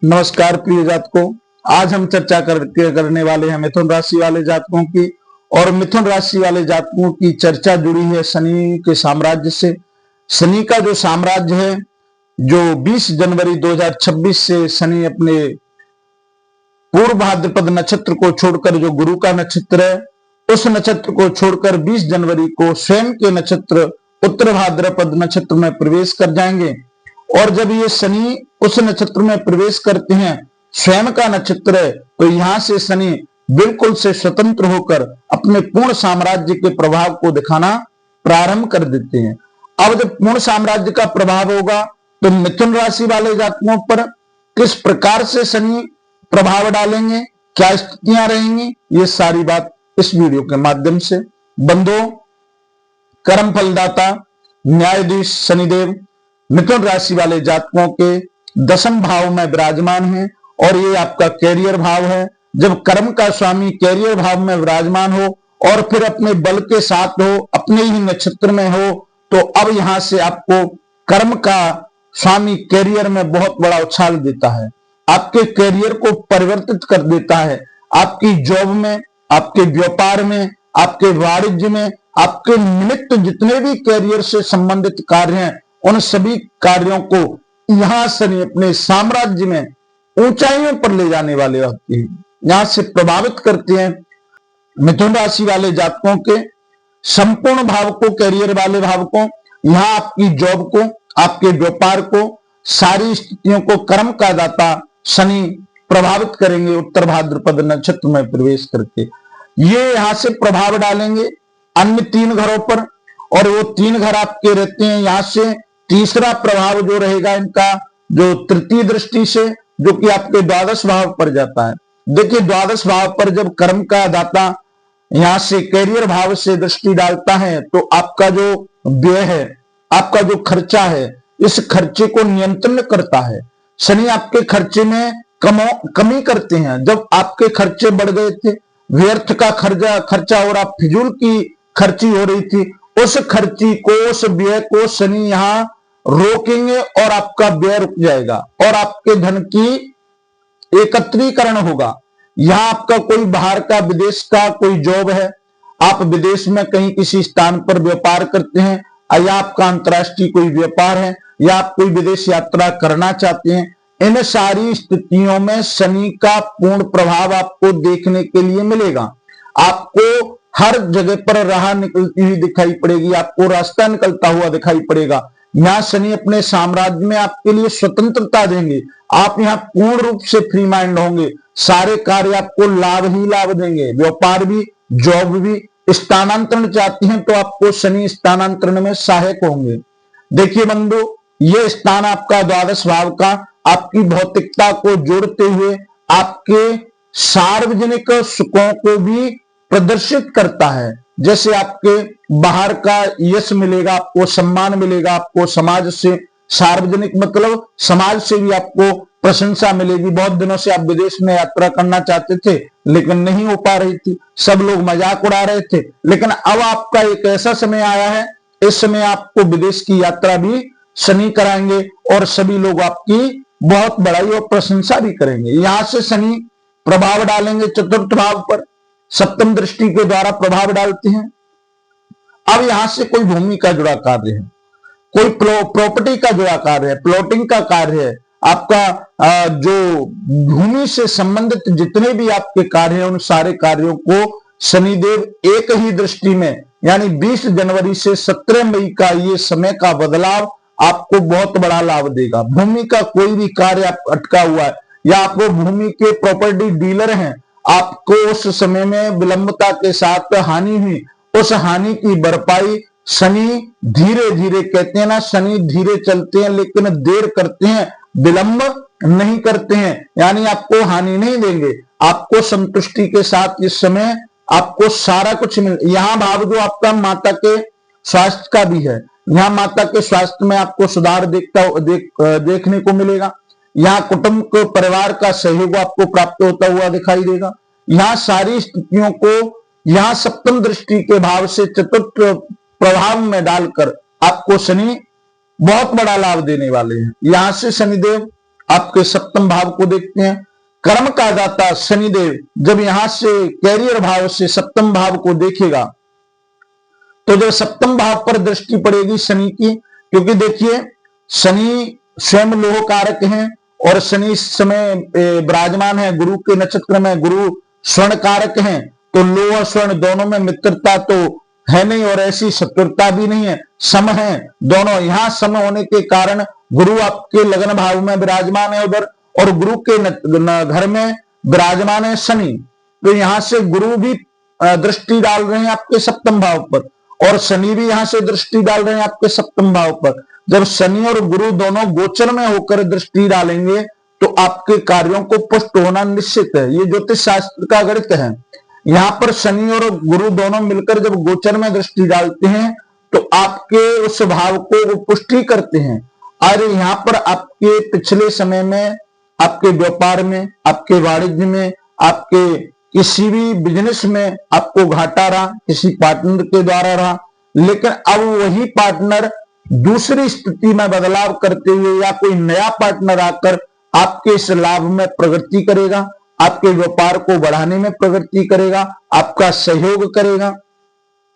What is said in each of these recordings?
नमस्कार प्रिय जातकों। आज हम चर्चा करने वाले हैं मिथुन राशि वाले जातकों की। और मिथुन राशि वाले जातकों की चर्चा जुड़ी है शनि के साम्राज्य से। शनि का जो साम्राज्य है, जो 20 जनवरी 2026 से शनि अपने पूर्व भाद्रपद नक्षत्र को छोड़कर, जो गुरु का नक्षत्र है, उस नक्षत्र को छोड़कर 20 जनवरी को स्वयं के नक्षत्र उत्तर भाद्रपद नक्षत्र में प्रवेश कर जाएंगे। और जब ये शनि उस नक्षत्र में प्रवेश करते हैं, स्वयं का नक्षत्र है, तो यहां से शनि बिल्कुल से स्वतंत्र होकर अपने पूर्ण साम्राज्य के प्रभाव को दिखाना प्रारंभ कर देते हैं। अब जब पूर्ण साम्राज्य का प्रभाव होगा तो मिथुन राशि वाले जातकों पर किस प्रकार से शनि प्रभाव डालेंगे, क्या स्थितियां रहेंगी, ये सारी बात इस वीडियो के माध्यम से। बंधुओं, कर्म फलदाता न्यायाधीश शनिदेव मिथुन राशि वाले जातकों के 10वें भाव में विराजमान है और ये आपका कैरियर भाव है। जब कर्म का स्वामी कैरियर भाव में विराजमान हो और फिर अपने बल के साथ हो, अपने ही नक्षत्र में हो, तो अब यहां से आपको कर्म का स्वामी कैरियर में बहुत बड़ा उछाल देता है, आपके कैरियर को परिवर्तित कर देता है। आपकी जॉब में, आपके व्यापार में, आपके वाणिज्य में, आपके निमित्त जितने भी कैरियर से संबंधित कार्य हैं, उन सभी कार्यों को यहां शनि अपने साम्राज्य में ऊंचाइयों पर ले जाने वाले होते हैं, यहां से प्रभावित करते हैं। मिथुन राशि वाले जातकों के संपूर्ण भाव को, कैरियर वाले भाव को, यहां आपकी जॉब को, आपके व्यापार को, सारी स्थितियों को कर्म का दाता शनि प्रभावित करेंगे उत्तर भाद्रपद नक्षत्र में प्रवेश करके। ये यहां से प्रभाव डालेंगे अन्य 3 घरों पर, और वो 3 घर आपके रहते हैं। यहां से तीसरा प्रभाव जो रहेगा इनका, जो तृतीय दृष्टि से, जो कि आपके द्वादश भाव पर जाता है। देखिए, द्वादश भाव पर जब कर्म का दाता यहां से कैरियर भाव से दृष्टि डालता है, तो आपका जो व्यय है, आपका जो खर्चा है, इस खर्चे को नियंत्रण करता है। शनि आपके खर्चे में कमी करते हैं। जब आपके खर्चे बढ़ गए थे, व्यर्थ का खर्चा और आप फिजूल की खर्ची हो रही थी, उस खर्ची को, उस व्यय को शनि यहां रोकेंगे और आपका व्यय रुक जाएगा और आपके धन की एकत्रीकरण होगा। यहां आपका कोई बाहर का, विदेश का कोई जॉब है, आप विदेश में कहीं किसी स्थान पर व्यापार करते हैं, या आपका अंतरराष्ट्रीय कोई व्यापार है, या आप कोई विदेश यात्रा करना चाहते हैं, इन सारी स्थितियों में शनि का पूर्ण प्रभाव आपको देखने के लिए मिलेगा। आपको हर जगह पर राह निकलती हुई दिखाई पड़ेगी, आपको रास्ता निकलता हुआ दिखाई पड़ेगा। यहां शनि अपने साम्राज्य में आपके लिए स्वतंत्रता देंगे। आप यहां पूर्ण रूप से फ्री माइंड होंगे, सारे कार्य आपको लाभ ही लाभ देंगे। व्यापार भी, जॉब भी, स्थानांतरण चाहते हैं तो आपको शनि स्थानांतरण में सहायक होंगे। देखिए बंधु, ये स्थान आपका द्वादश भाव का आपकी भौतिकता को जोड़ते हुए आपके सार्वजनिक सुखों को भी प्रदर्शित करता है। जैसे आपके बाहर का यश मिलेगा, आपको सम्मान मिलेगा, आपको समाज से, सार्वजनिक मतलब समाज से भी आपको प्रशंसा मिलेगी। बहुत दिनों से आप विदेश में यात्रा करना चाहते थे लेकिन नहीं हो पा रही थी, सब लोग मजाक उड़ा रहे थे, लेकिन अब आपका एक ऐसा समय आया है, इस समय आपको विदेश की यात्रा भी शनि कराएंगे और सभी लोग आपकी बहुत बड़ाई और प्रशंसा भी करेंगे। यहां से शनि प्रभाव डालेंगे चतुर्थ भाव पर, सप्तम दृष्टि के द्वारा प्रभाव डालते हैं। अब यहां से कोई भूमि का जुड़ा कार्य है, कोई प्रॉपर्टी का जुड़ा कार्य है, प्लॉटिंग का कार्य है, आपका जो भूमि से संबंधित जितने भी आपके कार्य हैं, उन सारे कार्यों को शनिदेव एक ही दृष्टि में, यानी 20 जनवरी से 17 मई का ये समय का बदलाव आपको बहुत बड़ा लाभ देगा। भूमि का कोई भी कार्य आप अटका हुआ है, या आप वो भूमि के प्रॉपर्टी डीलर हैं, आपको उस समय में विलंबता के साथ हानि हुई, उस हानि की भरपाई शनि धीरे धीरे, कहते हैं ना, शनि धीरे चलते हैं लेकिन देर करते हैं, विलंब नहीं करते हैं, यानी आपको हानि नहीं देंगे, आपको संतुष्टि के साथ इस समय आपको सारा कुछ मिल। यहां भाव जो आपका माता के स्वास्थ्य का भी है, यहां माता के स्वास्थ्य में आपको सुधार देखने को मिलेगा। यहाँ कुटुंब को, परिवार का सहयोग आपको प्राप्त होता हुआ दिखाई देगा। यहाँ सारी स्थितियों को यहाँ सप्तम दृष्टि के भाव से चतुर्थ प्रभाव में डालकर आपको शनि बहुत बड़ा लाभ देने वाले हैं। यहां से शनिदेव आपके सप्तम भाव को देखते हैं। कर्म का दाता शनिदेव जब यहां से कैरियर भाव से सप्तम भाव को देखेगा, तो जब सप्तम भाव पर दृष्टि पड़ेगी शनि की, क्योंकि देखिए शनि स्वयं लोह कारक हैं और शनि इस समय विराजमान है गुरु के नक्षत्र में, गुरु स्वर्ण कारक हैं, तो लोह और स्वर्ण दोनों में मित्रता तो है नहीं और ऐसी शत्रुता भी नहीं है, सम है दोनों। यहां सम होने के कारण गुरु आपके लग्न भाव में विराजमान है उधर, और गुरु के घर में विराजमान है शनि, तो यहां से गुरु भी दृष्टि डाल रहे हैं आपके सप्तम भाव पर और शनि भी यहां से दृष्टि डाल रहे हैं आपके सप्तम भाव पर। जब शनि और गुरु दोनों गोचर में होकर दृष्टि डालेंगे तो आपके कार्यों को पुष्ट होना निश्चित है। ये ज्योतिष शास्त्र का गणित है। यहां पर शनि और गुरु दोनों मिलकर जब गोचर में दृष्टि डालते हैं तो आपके उस भाव को वो पुष्टि करते हैं। और यहां पर आपके पिछले समय में आपके व्यापार में, आपके वाणिज्य में, आपके किसी भी बिजनेस में आपको घाटा रहा, किसी पार्टनर के द्वारा रहा, लेकिन अब वही पार्टनर दूसरी स्थिति में बदलाव करते हुए या कोई नया पार्टनर आकर आपके इस लाभ में प्रगति करेगा, आपके व्यापार को बढ़ाने में प्रगति करेगा, आपका सहयोग करेगा।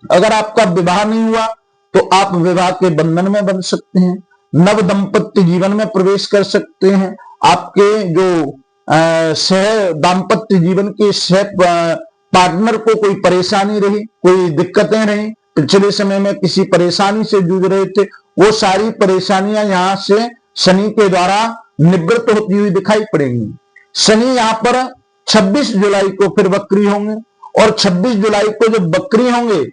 अगर आपका विवाह नहीं हुआ तो आप विवाह के बंधन में बन सकते हैं, नव दंपत्य जीवन में प्रवेश कर सकते हैं। आपके जो सह दाम्पत्य जीवन के सह पार्टनर को कोई परेशानी रही, कोई दिक्कतें रही, पिछले समय में किसी परेशानी से जूझ रहे थे, वो सारी परेशानियां यहां से शनि के द्वारा निवृत्त होती हुई दिखाई पड़ेंगी। शनि यहां पर 26 जुलाई को फिर वक्री होंगे और 26 जुलाई को जब वक्री होंगे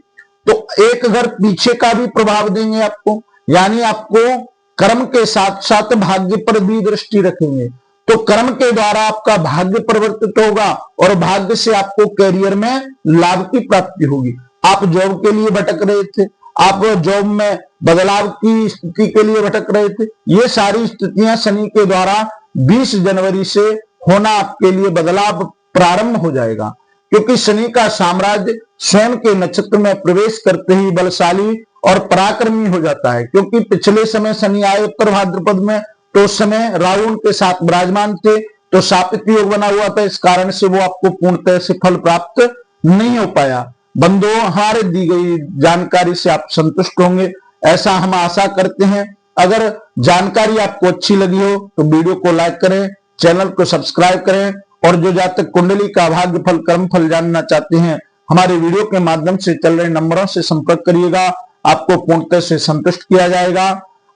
तो एक घर पीछे का भी प्रभाव देंगे आपको, यानी आपको कर्म के साथ साथ भाग्य पर भी दृष्टि रखेंगे। तो कर्म के द्वारा आपका भाग्य परिवर्तित होगा और भाग्य से आपको कैरियर में लाभ की प्राप्ति होगी। आप जॉब के लिए भटक रहे थे, आप जॉब में बदलाव की स्थिति के लिए भटक रहे थे, ये सारी स्थितियां शनि के द्वारा 20 जनवरी से होना आपके लिए बदलाव प्रारंभ हो जाएगा, क्योंकि शनि का साम्राज्य स्वयं के नक्षत्र में प्रवेश करते ही बलशाली और पराक्रमी हो जाता है। क्योंकि पिछले समय शनि आए उत्तर भाद्रपद में, तो उस समय राहु उनके साथ विराजमान थे, तो शापित योग बना हुआ था, इस कारण से वो आपको पूर्णतः से फल प्राप्त नहीं हो पाया। बंधुओं, हमारे दी गई जानकारी से आप संतुष्ट होंगे, ऐसा हम आशा करते हैं। अगर जानकारी आपको अच्छी लगी हो तो वीडियो को लाइक करें, चैनल को सब्सक्राइब करें और जो जातक कुंडली का भाग्य फल कर्म फल जानना चाहते हैं, हमारे वीडियो के माध्यम से चल रहे नंबरों से संपर्क करिएगा, आपको पूर्णतः से संतुष्ट किया जाएगा।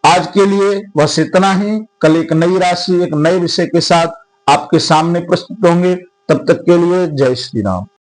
आज के लिए बस इतना ही। कल एक नई राशि, एक नए विषय के साथ आपके सामने प्रस्तुत होंगे। तब तक के लिए जय श्री राम।